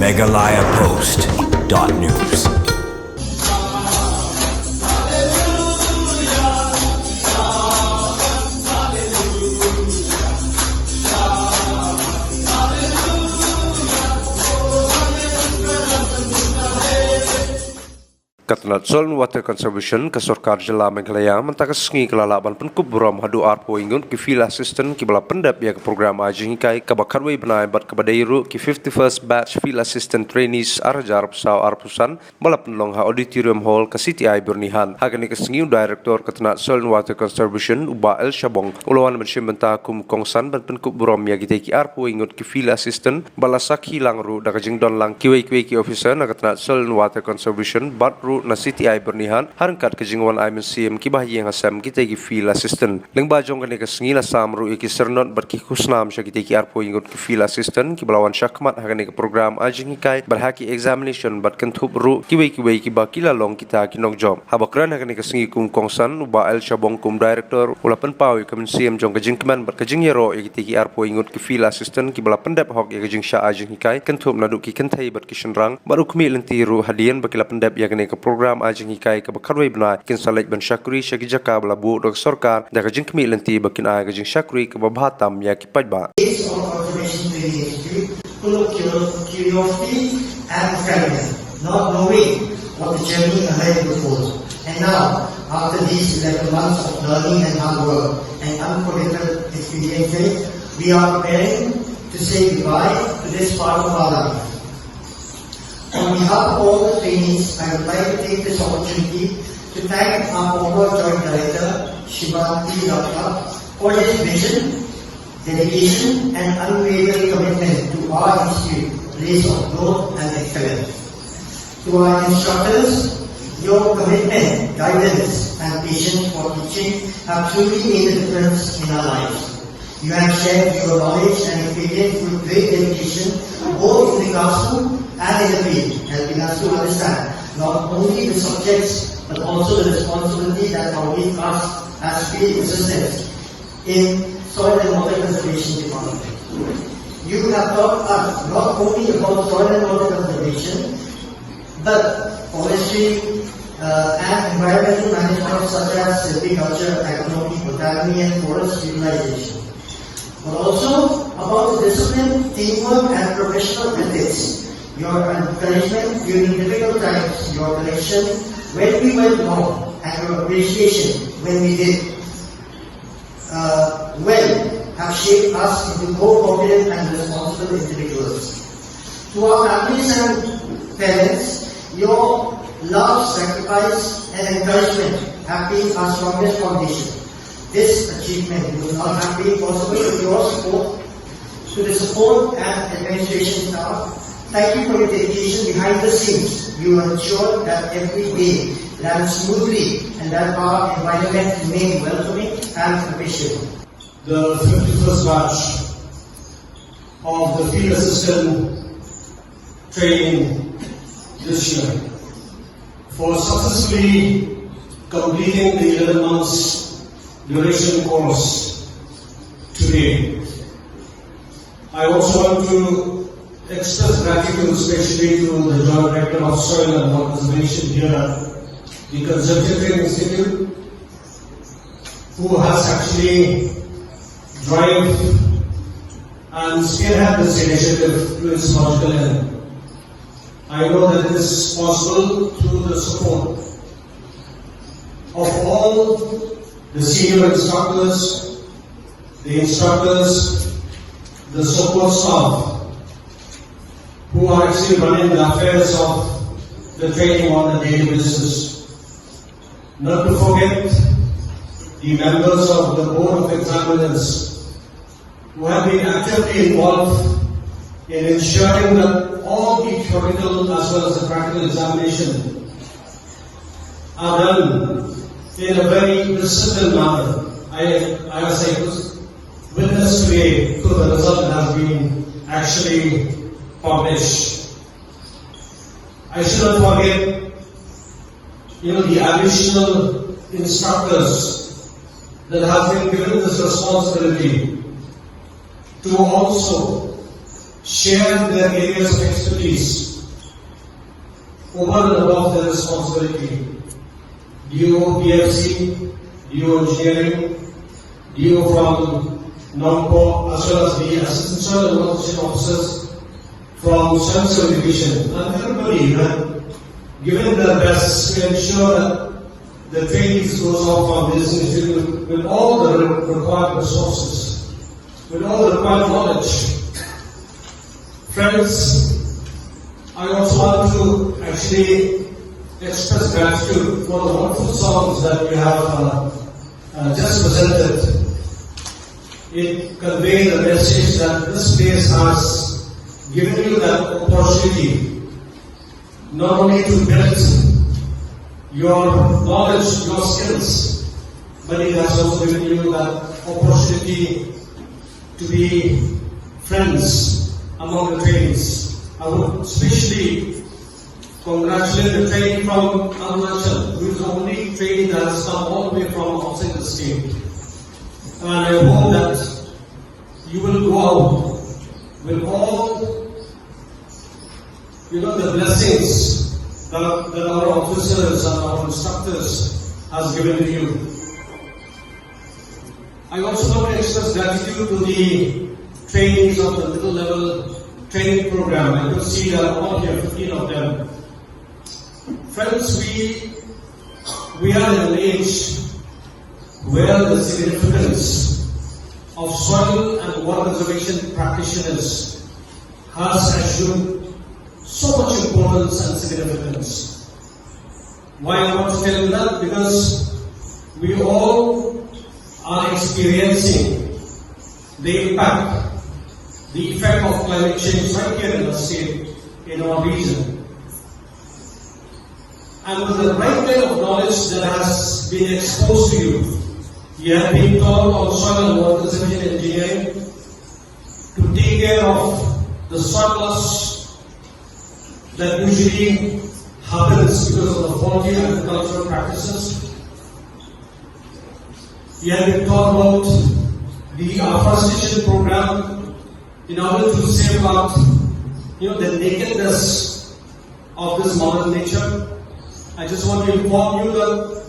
MeghalayaPost.news. Katnat Zone Water Conservation Kesorkar Jela Meghalaya mentakasngi kelalaban Pynkup Burom hadu arpo ingun ki field assistant ki bala pendap ya ke program ajing kai kabakadway benai bat kabadairu ki 51st batch field assistant trainees arjar pesau arpusan bala penlong ha auditorium hall ke CTI Burnihan hagani kesngi director Katnat Zone Water Conservation Uba El Shabong ulawan mensim benta kum kongsan ban Pynkup Burom Ïaki ki arpo ingun ki field assistant bala sakhi langru dakajing don lang ki officer na Katnat Zone Water Conservation batru na CTI Burnihan harangkat kejingwan IMCM kibahi yang asam kita ki field assistant lengba jong kane kesngi la samru iki sernot berki kusnam sya kita ki arpo ingot ki field assistant ki balawan syakmat hakane ke program ajing kai berhaki examination bat kentup ru ki bakila long kita ki nok job habakran hakane kesngi kum kongsan Uba El Shabong kum director ula penpau ke MCM jong kejing keman ber kejing yero kita ki arpo ingot ki field assistant ki bala pendap hok ya kejing sya ajing kai kentup naduk ki kentai ber ki shenrang baru kemi lentiru hadian bakila pendap ya kane ke program ajing hikai ke bakadway benai kin salaj ban syakuri syaki jaka bala bu dok sorkar da kajing kemi lenti bakin ai kajing syakuri ke babhatam ya ki pajba Based on observation training institute full of curiosity and experiment, not knowing what the journey ahead will hold. And now, after these 11 months of learning and hard work and unforgettable experiences, we are preparing to say goodbye to this part of our life. On behalf of all the trainees, I would like to take this opportunity to thank our former Joint Director, Shivanti Ratta, for his vision, dedication and unwavering commitment to our institute, place of growth and excellence. To our instructors, your commitment, guidance and patience for teaching have truly made a difference in our lives. You have shared your knowledge and experience with great dedication, both in the classroom and in the field, helping us to understand not only the subjects but also the responsibility that awaits us as field assistants in soil and water conservation department. You have taught us not only about soil and water conservation, but forestry and environmental management such as silviculture, agronomy, botany and forest utilization, but also about the discipline, teamwork and professional ethics. Your encouragement during difficult times, your correction when we went wrong, and your appreciation when we did well have shaped us into more confident and responsible individuals. To our families and parents, your love, sacrifice and encouragement have been our strongest foundation. This achievement would not have been possible with your support. To the support and administration staff, thank you for your dedication behind the scenes. You ensure that every day runs smoothly and that our environment remains welcoming and efficient. The 51st batch of the field assistant training this year for successfully completing the 11 months duration course today. I also want to express gratitude especially to the Joint Director of Soil and Water Conservation here at the Conservatory Institute, who has actually drive and spearhead this initiative to its logical end. I know that it is possible through the support of all the senior instructors, the support staff, who are actually running the affairs of the training on a daily basis. Not to forget the members of the Board of Examiners who have been actively involved in ensuring that all the theoretical as well as the practical examination are done in a very disciplined manner. As I was witness today to the result that has been actually published. I should not forget, the additional instructors that have been given this responsibility to also share their areas of expertise over and above their responsibility. DO PFC, DO Engineering, DO from nongpoh, as well as the Assistant Service Organization Officers from Central Division, and everybody had given their best to ensure that the trainees goes off from this institute with all the required resources, with all the required knowledge. Friends, I also want to actually express gratitude for the wonderful songs that you have just presented. It conveys the message that this place has given you that opportunity not only to build your knowledge, your skills, but it has also given you that opportunity to be friends among the trainees. I would especially congratulate the trainee from Arunachal, who is the only trainee that has come all the way from outside the state. And I hope that you will go out with all the blessings that our officers and our instructors has given to you. I also want to express gratitude to the trainees of the middle level training program. I can see there are all here, 15 of them. Friends, we are in an age where the significance of soil and water conservation practitioners has assumed so much importance and significance. Why I want to tell you that? Because we all are experiencing the impact, the effect of climate change right here in the state, in our region. And with the right kind of knowledge that has been exposed to you, you have been taught on soil and water conservation engineering to take care of the surplus that usually happens because of the faulty agricultural practices. You have been taught about the afforestation program in order to safeguard the nakedness of this modern nature. I just want to inform you that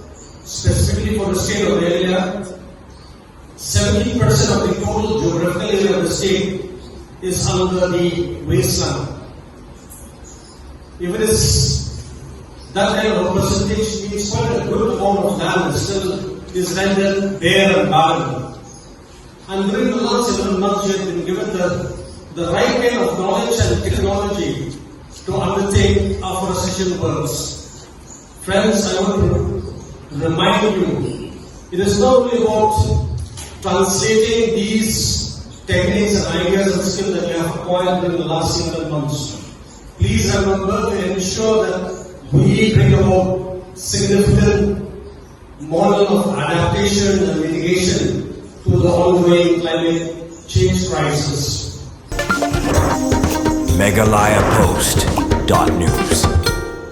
specifically for the state of area, 70% of the total geographical area of the state is under the wasteland. If it is that kind of a percentage, means quite a good amount of land is rendered bare and barren. And during the last 7 months, you have been given the right kind of knowledge and technology to undertake afforestation works. Friends, I want to remind you, it is not only about translating these techniques and ideas and skills that you have acquired during the last 7 months. Please remember to ensure that we bring about significant model of adaptation and mitigation to the ongoing climate change crisis. meghalayapost.news